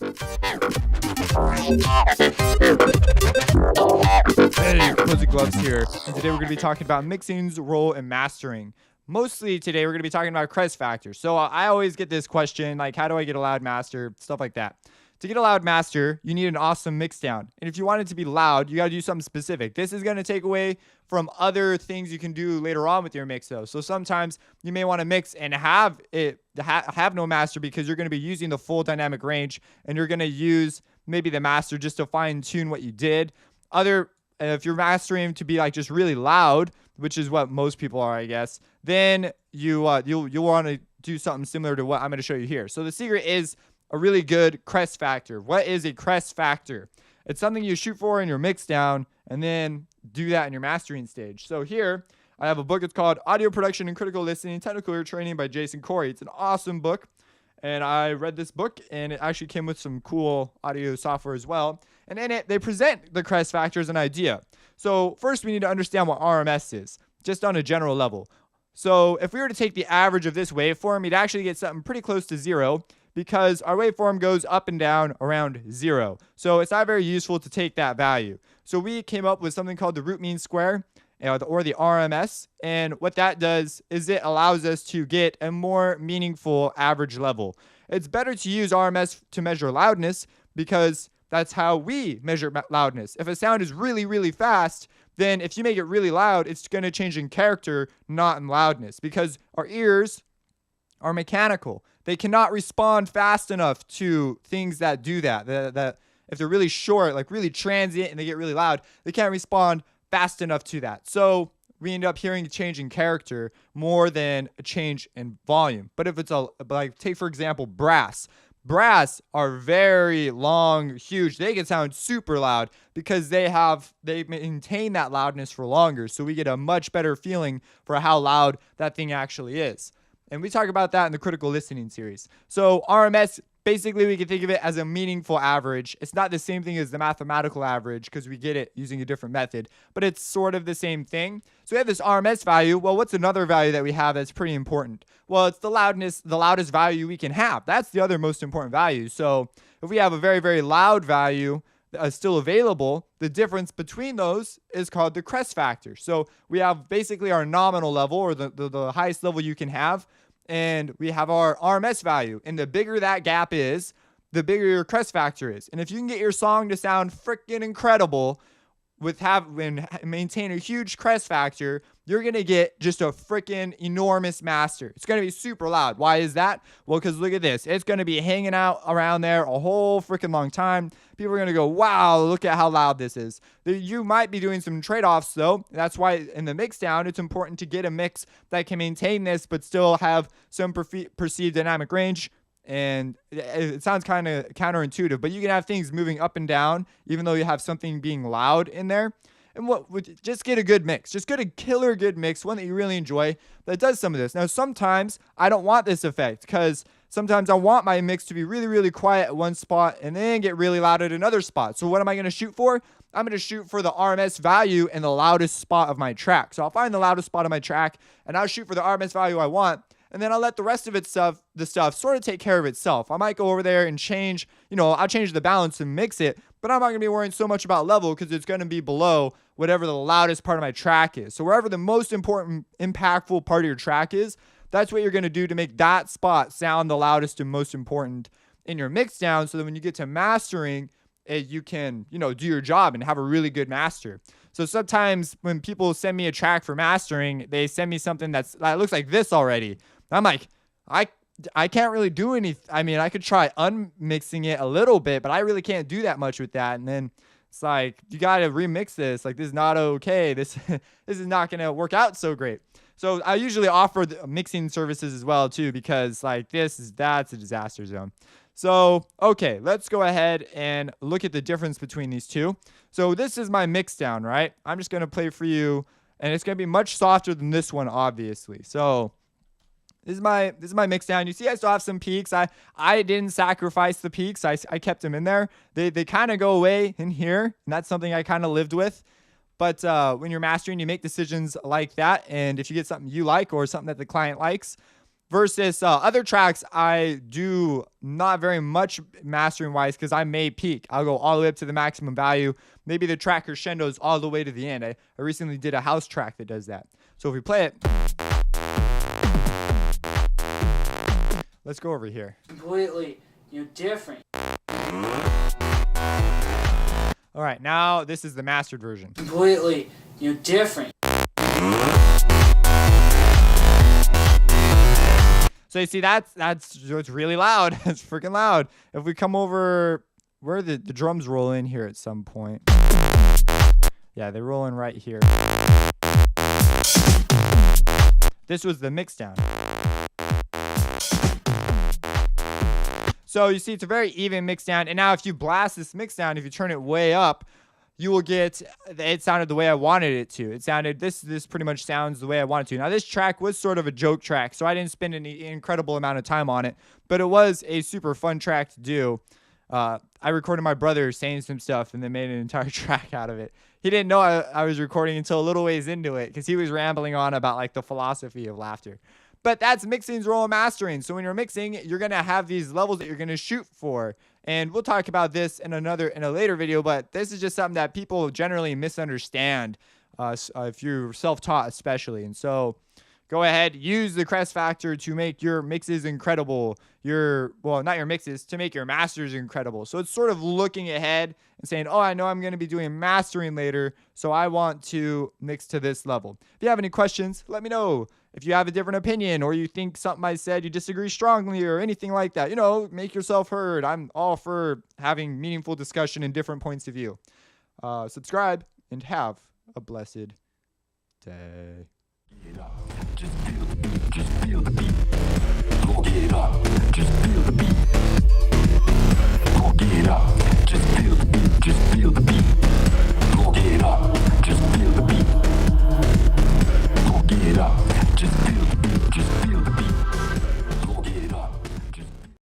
Hey, Cozy Gloves here, and today we're going to be talking about mixing's role in mastering. Mostly today we're going to be talking about Crest Factor. So I always get this question, like, how do I get a loud master? Stuff like that. To get a loud master, you need an awesome mix down. And if you want it to be loud, you got to do something specific. This is going to take away from other things you can do later on with your mix, though. So sometimes you may want to mix and have it have no master because you're going to be using the full dynamic range, and you're going to use maybe the master just to fine tune what you did. If you're mastering to be like just really loud, which is what most people are, I guess, then you'll want to do something similar to what I'm going to show you here. So the secret is a really good crest factor. What is a crest factor? It's something you shoot for in your mix down and then do that in your mastering stage. So here I have a book. It's called Audio Production and Critical Listening, Technical Ear Training by Jason Corey. It's an awesome book. And I read this book, and it actually came with some cool audio software as well. And in it, they present the crest factor as an idea. So first, we need to understand what RMS is, just on a general level. So if we were to take the average of this waveform, you'd actually get something pretty close to 0 because our waveform goes up and down around 0. So it's not very useful to take that value. So we came up with something called the root mean square, or the RMS. And what that does is it allows us to get a more meaningful average level. It's better to use RMS to measure loudness because that's how we measure loudness. If a sound is really, really fast, then if you make it really loud, it's going to change in character, not in loudness, because our ears are mechanical. They cannot respond fast enough to things that do that. That if they're really short, like really transient, and they get really loud, they can't respond fast enough to that. So we end up hearing a change in character more than a change in volume. But if it's take for example, brass. Brass are very long, huge. They can sound super loud because they maintain that loudness for longer. So we get a much better feeling for how loud that thing actually is. And we talk about that in the critical listening series. So RMS, basically, we can think of it as a meaningful average. It's not the same thing as the mathematical average because we get it using a different method, but it's sort of the same thing. So we have this RMS value. Well, what's another value that we have that's pretty important? Well, it's the loudest value we can have. That's the other most important value. So if we have a very, very loud value still available, the difference between those is called the crest factor. So we have basically our nominal level, or the highest level you can have, and we have our RMS value. And the bigger that gap is, the bigger your crest factor is. And if you can get your song to sound freaking incredible and maintain a huge crest factor, you're going to get just a freaking enormous master. It's going to be super loud. Why is that? Well, because look at this. It's going to be hanging out around there a whole freaking long time. People are going to go, wow, look at how loud this is. You might be doing some trade-offs, though. That's why in the mix down, it's important to get a mix that can maintain this but still have some perceived dynamic range. And it sounds kind of counterintuitive, but you can have things moving up and down, even though you have something being loud in there. And just get a good mix. Just get a killer good mix, one that you really enjoy, that does some of this. Now, sometimes I don't want this effect because sometimes I want my mix to be really, really quiet at one spot and then get really loud at another spot. So what am I going to shoot for? I'm going to shoot for the RMS value in the loudest spot of my track. So I'll find the loudest spot of my track, and I'll shoot for the RMS value I want. And then I'll let the rest of the stuff sort of take care of itself. I might go over there and change, I'll change the balance and mix it, but I'm not going to be worrying so much about level because it's going to be below whatever the loudest part of my track is. So wherever the most important, impactful part of your track is, that's what you're going to do to make that spot sound the loudest and most important in your mix down, so that when you get to mastering, you can, do your job and have a really good master. So sometimes when people send me a track for mastering, they send me something that looks like this already. I'm like, I can't really do anything. I mean, I could try unmixing it a little bit, but I really can't do that much with that. And then it's like, you got to remix this. Like, this is not okay. This is not going to work out so great. So I usually offer the mixing services as well too, because like that's a disaster zone. So, okay, let's go ahead and look at the difference between these two. So this is my mix down, right? I'm just going to play for you, and it's going to be much softer than this one, obviously. So this is my mix down. You see I still have some peaks. I didn't sacrifice the peaks. I kept them in there. They kind of go away in here, and that's something I kind of lived with. But when you're mastering, you make decisions like that, and if you get something you like or something that the client likes, versus other tracks I do not very much mastering wise because I may peak. I'll go all the way up to the maximum value. Maybe the track crescendos all the way to the end. I recently did a house track that does that. So if we play it, let's go over here. Completely, different. All right, now this is the mastered version. Completely, different. So you see, that's it's really loud. It's freaking loud. If we come over where the drums roll in here at some point. Yeah, they roll in right here. This was the mix down. So you see, it's a very even mix down. And now if you blast this mix down, if you turn it way up, you will get, it sounded the way I wanted it to. It sounded, this pretty much sounds the way I wanted to. Now this track was sort of a joke track, so I didn't spend an incredible amount of time on it, but it was a super fun track to do. I recorded my brother saying some stuff and then made an entire track out of it. He didn't know I was recording until a little ways into it because he was rambling on about like the philosophy of laughter. But that's mixing's role in mastering. So when you're mixing, you're going to have these levels that you're going to shoot for. And we'll talk about this in a later video, but this is just something that people generally misunderstand if you're self-taught especially. And so go ahead, use the Crest Factor to make your mixes incredible. Not your mixes, to make your masters incredible. So it's sort of looking ahead and saying, oh, I know I'm going to be doing mastering later, so I want to mix to this level. If you have any questions, let me know. If you have a different opinion or you think something I said you disagree strongly or anything like that, make yourself heard. I'm all for having meaningful discussion and different points of view. Subscribe and have a blessed day. Just feel the beat, just feel the beat. Get it up, just feel the beat.